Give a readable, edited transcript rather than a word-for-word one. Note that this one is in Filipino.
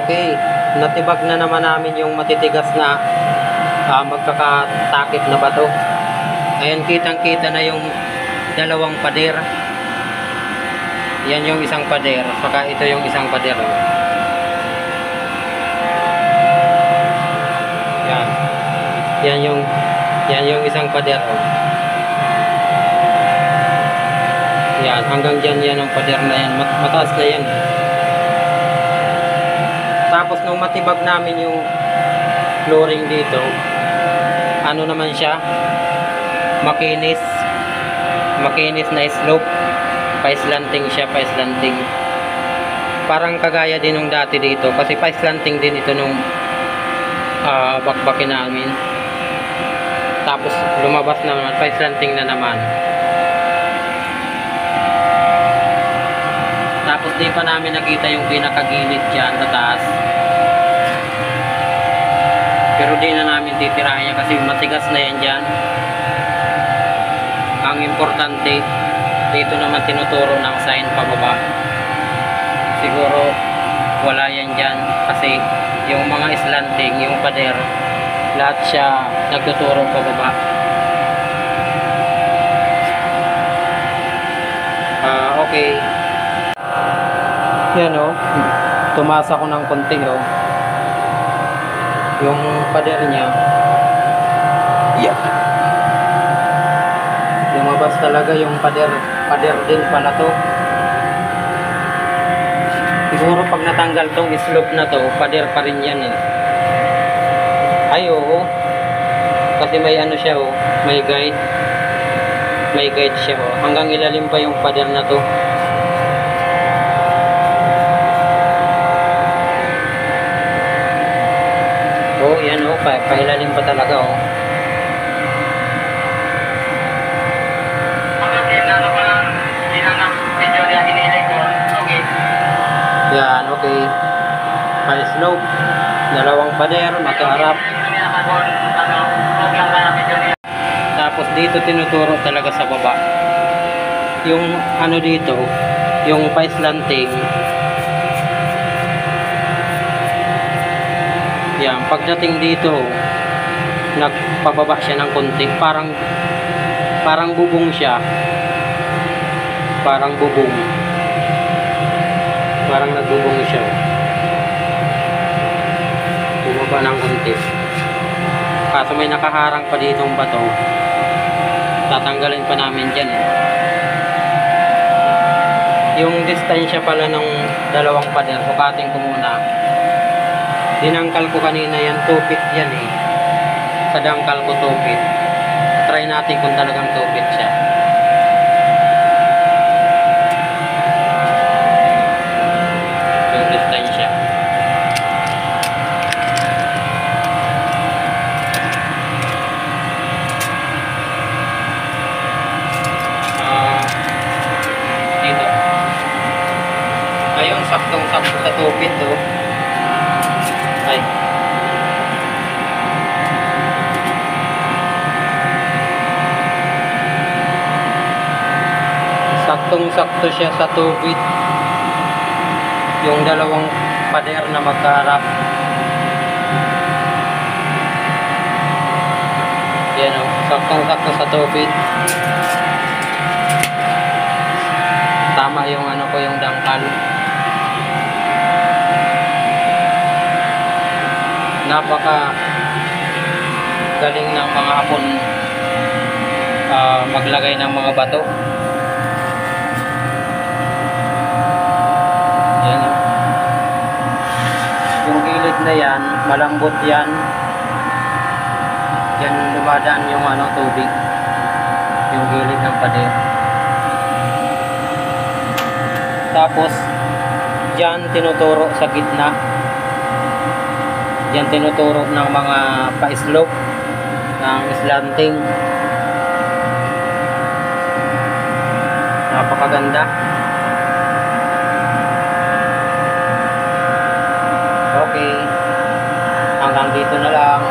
Okay, natibag na naman namin yung matitigas na magkakatakip na bato. Ayan, kitang-kita na yung dalawang pader. Yan yung isang pader, saka ito yung isang pader. Yan. Yan yung isang pader. Yan, hanggang dyan yan ang pader na yan. Mataas na yan. Tapos nung matibag namin yung flooring dito, ano naman siya, makinis na slope, pa-slanting siya, pa-slanting. Parang kagaya din nung dati dito, kasi pa-slanting din ito nung bakbakin namin. Tapos lumabas naman, pa-slanting na naman. Tapos di pa namin nakita yung pinakagilid dyan sa taas. Pero di na namin titirahin yan kasi matigas na yan dyan. Ang importante, dito naman tinuturo ng sign pababa. Siguro wala yan dyan kasi yung mga slanting, yung pader, lahat siya nagtuturo pababa. Okay. Yan o, tumaas ako ng konti o. Yung pader niya, yeah, lumabas talaga yung pader din pala to. Siguro pag natanggal tong slope na to, pader pa rin yan eh. Ay oo, kasi may ano siya oh, may guide siya oh. Hanggang ilalim pa yung pader na to. Oh, yan oh, pailalim pa talaga oh. Yan, okay. Pa-slope, dalawang pader, makaharap. Tapos dito tinuturo talaga sa baba. Yung ano dito, yung pa-slanting. Yan, pagdating dito, nagpababa siya ng konti. Parang bubong siya. Parang bubong. Parang nagbubong siya. Bumaba ng konti. Kaso may nakaharang pa ditong bato. Tatanggalin pa namin dyan eh. Yung distansya pala ng dalawang pader, sukatin ko muna. Dinangkal ko kanina yan, 2 feet yan eh. Sa dangkal ko 2 feet. Try natin kung talagang 2 feet siya. Yung distansya. Dito. Ayun, saktong-sakto sa 2 feet oh. Ay. Saktong-sakto siya sa 2 feet. Yung dalawang pader na magkaharap. Yan o, saktong-sakto sa 2 feet. Tama yung ano ko, yung dangkal. Napaka galing ng mga Hapon maglagay ng mga bato. Yan o. Yung gilid na yan, malambot yan. Yan dumadaan yung ano, tubig. Yung gilid ng pader. Tapos dyan tinuturo sa gitna. Yan tinuturo ng mga pa-slope ng slanting. Napakaganda. Okay, hanggang dito na lang.